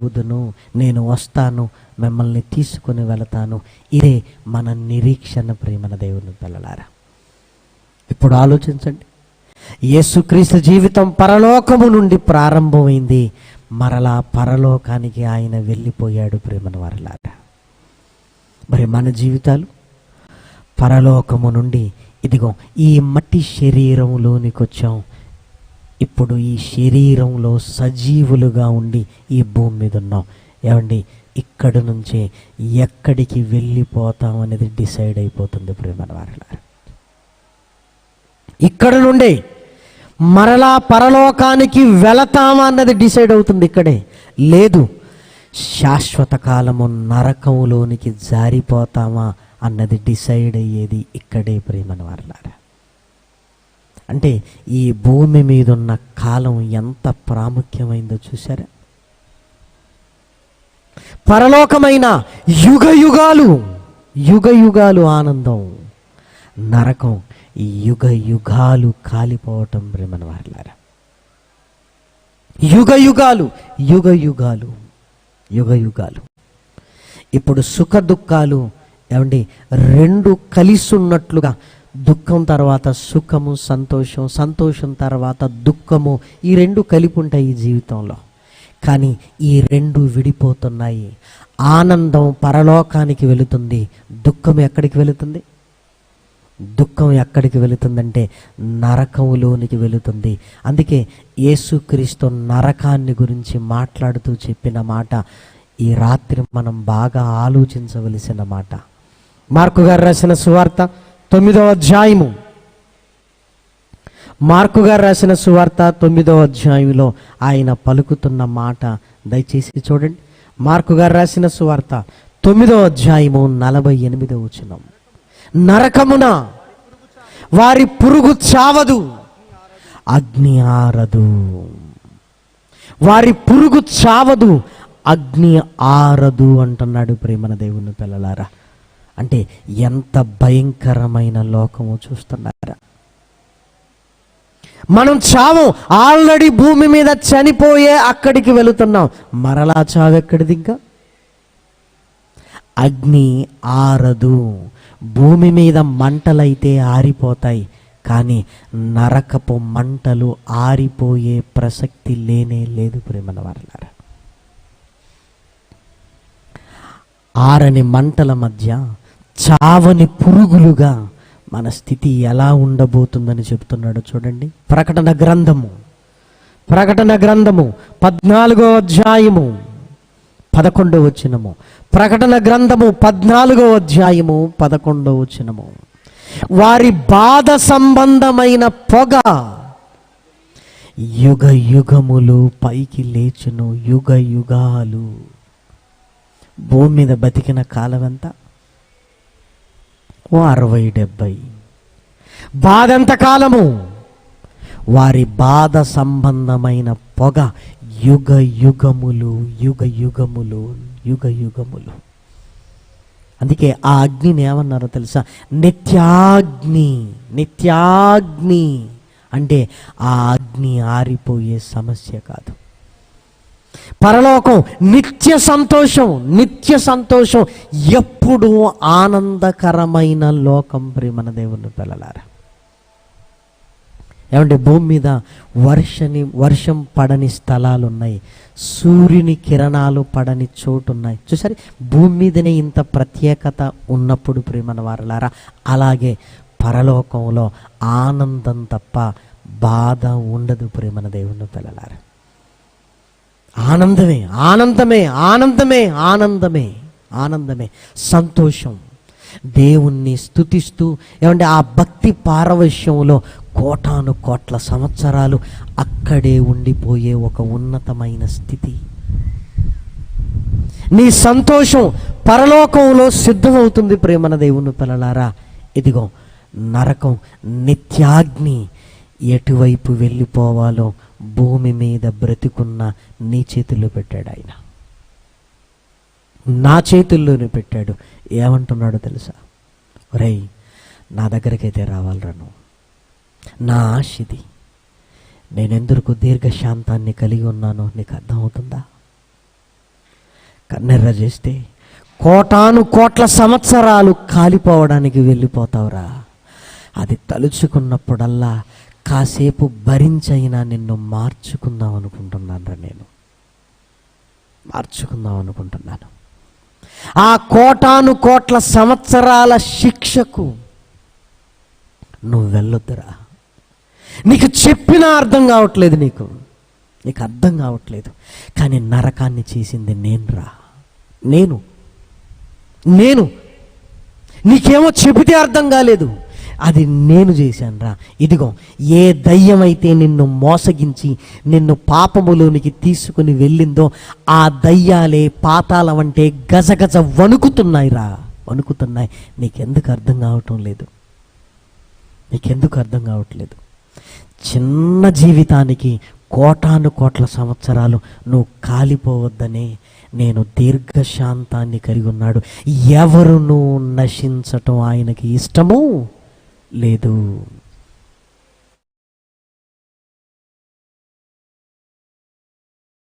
బుధును, నేను వస్తాను, మిమ్మల్ని తీసుకుని వెళతాను. ఇదే మన నిరీక్షణ ప్రియమైన దేవుని పిల్లలారా. ఇప్పుడు ఆలోచించండి, యేసుక్రీస్తు జీవితం పరలోకము నుండి ప్రారంభమైంది, మరలా పరలోకానికి ఆయన వెళ్ళిపోయాడు ప్రియమైన వారలారా. మరి మన జీవితాలు పరలోకము నుండి ఇదిగో ఈ మట్టి శరీరంలోనికి వచ్చాం. ఇప్పుడు ఈ శరీరంలో సజీవులుగా ఉండి ఈ భూమి మీద ఉన్నాం. ఏమండి, ఇక్కడి నుంచే ఎక్కడికి వెళ్ళిపోతాం అనేది డిసైడ్ అయిపోతుంది ప్రియమైన వారలారా. ఇక్కడ నుండే మరలా పరలోకానికి వెళతామా అన్నది డిసైడ్ అవుతుంది ఇక్కడే. లేదు, శాశ్వత కాలము నరకంలోనికి జారిపోతామా అన్నది డిసైడ్ అయ్యేది ఇక్కడే ప్రియమైన వారలారా. అంటే ఈ భూమి మీద ఉన్న కాలం ఎంత ప్రాముఖ్యమైందో చూసారా? పరలోకమైన యుగ యుగాలు యుగ యుగాలు ఆనందం, నరకం యుగ యుగాలు కాలిపోవటం ప్రియమైన వారలారా. యుగ యుగాలు యుగ యుగాలు యుగ యుగాలు. ఇప్పుడు సుఖ దుఃఖాలు ఏమండి రెండు కలిసి ఉన్నట్లుగా, దుఃఖం తర్వాత సుఖము, సంతోషం, సంతోషం తర్వాత దుఃఖము, ఈ రెండు కలిపి ఉంటాయి ఈ జీవితంలో. కానీ ఈ రెండు విడిపోతున్నాయి. ఆనందం పరలోకానికి వెళుతుంది, దుఃఖం ఎక్కడికి వెళుతుంది? దుఃఖం ఎక్కడికి వెళుతుందంటే నరకంలోనికి వెళుతుంది. అందుకే యేసుక్రీస్తు నరకాన్ని గురించి మాట్లాడుతూ చెప్పిన మాట ఈ రాత్రి మనం బాగా ఆలోచించవలసిన మాట. మార్కు గారు రాసిన సువార్త 9వ అధ్యాయము, మార్కు గారు రాసిన సువార్త 9వ అధ్యాయంలో ఆయన పలుకుతున్న మాట దయచేసి చూడండి. మార్కు గారు రాసిన సువార్త 9వ అధ్యాయము 48వ వచనం. నరకమున వారి పురుగు చావదు, అగ్ని ఆరదు. వారి పురుగు చావదు, అగ్ని ఆరదు అంటున్నాడు ప్రేమన దేవుని పిల్లలారా. అంటే ఎంత భయంకరమైన లోకము చూస్తున్నారా? మనం చావు, ఆల్రెడీ భూమి మీద చనిపోయే అక్కడికి వెళుతున్నాం. మరలా చావు ఎక్కడిది? ఇంకా అగ్ని ఆరదు. భూమి మీద మంటలైతే ఆరిపోతాయి, కానీ నరకపు మంటలు ఆరిపోయే ప్రసక్తి లేనే లేదు ప్రేమన వారలారా. ఆరని మంటల మధ్య చావని పురుగులుగా మన స్థితి ఎలా ఉండబోతుందని చెప్తున్నాడు చూడండి. ప్రకటన గ్రంథము 14వ అధ్యాయము 11వ వచనము. ప్రకటన గ్రంథము 14వ అధ్యాయము 11వ వచనము. వారి బాధ సంబంధమైన పొగ యుగ యుగములు పైకి లేచును, యుగ యుగాలు. భూమి మీద బతికిన కాలం ఎంత? 60-70. బాధ ఎంత కాలము? వారి బాధ సంబంధమైన పొగ యుగ యుగములు, యుగ యుగములు, యుగ యుగములు. అందుకే ఆ అగ్నిని ఏమన్నారో తెలుసా? నిత్యాగ్ని. నిత్యాగ్ని అంటే ఆ అగ్ని ఆరిపోయే సమస్య కాదు. పరలోకం నిత్య సంతోషం, నిత్య సంతోషం, ఎప్పుడూ ఆనందకరమైన లోకం ప్రియమైన దేవుని పిల్లలారా. ఏమంటే భూమి మీద వర్షం పడని స్థలాలు ఉన్నాయి, సూర్యుని కిరణాలు పడని చోటు ఉన్నాయి. చూసారు, భూమి మీదనే ఇంత ప్రత్యేకత ఉన్నప్పుడు ప్రియమైన వారలారా, అలాగే పరలోకంలో ఆనందం తప్ప బాధ ఉండదు ప్రియమైన దేవుని పిల్లలారా. ఆనందమే, ఆనందమే, ఆనందమే, ఆనందమే, ఆనందమే, సంతోషం. దేవుణ్ణి స్తుతిస్తూ ఏమంటే ఆ భక్తి పారవశ్యంలో కోటాను కోట్ల సంవత్సరాలు అక్కడే ఉండిపోయే ఒక ఉన్నతమైన స్థితి. నీ సంతోషం పరలోకంలో సిద్ధమవుతుంది ప్రేమన దేవుని పిల్లలారా. ఇదిగో నరకం, నిత్యాగ్ని ఎటువైపు వెళ్ళిపోవాలో భూమి మీద బ్రతికున్న నీ చేతుల్లో పెట్టాడు ఆయన, నా చేతుల్లోనే పెట్టాడు. ఏమంటున్నాడో తెలుసా? ఒరేయ్, నా దగ్గరకైతే రావాలరా నువ్వు, నా ఆశ ఇది. నేనెందుకు దీర్ఘశాంతాన్ని కలిగి ఉన్నానో నీకు అర్థమవుతుందా? కన్నెర్ర చేస్తే కోటాను కోట్ల సంవత్సరాలు కాలిపోవడానికి వెళ్ళిపోతావురా. అది తలుచుకున్నప్పుడల్లా కాసేపు భరించైనా నిన్ను మార్చుకుందాం అనుకుంటున్నాను. నేను మార్చుకుందాం అనుకుంటున్నాను. ఆ కోటాను కోట్ల సంవత్సరాల శిక్షకు నువ్వు వెళ్ళొద్దురా. నీకు చెప్పినా అర్థం కావట్లేదు, నీకు అర్థం కావట్లేదు. కానీ నరకాన్ని చేసింది నేనురా. నేను నీకేమో చెబితే అర్థం కాలేదు, అది నేను చేశాను రా. ఇదిగో, ఏ దయ్యమైతే నిన్ను మోసగించి నిన్ను పాపములోనికి తీసుకుని వెళ్ళిందో ఆ దయ్యాలే పాతాళం అంటే గజగజ వణుకుతున్నాయి రా, వణుకుతున్నాయి. నీకెందుకు అర్థం కావటం లేదు? నీకెందుకు అర్థం కావట్లేదు? చిన్న జీవితానికి కోటాను కోట్ల సంవత్సరాలు నువ్వు కాలిపోవద్దనే నేను దీర్ఘశాంతాన్ని కలిగి ఉన్నాడు. ఎవరునూ నశించటం ఆయనకి ఇష్టము లేదు.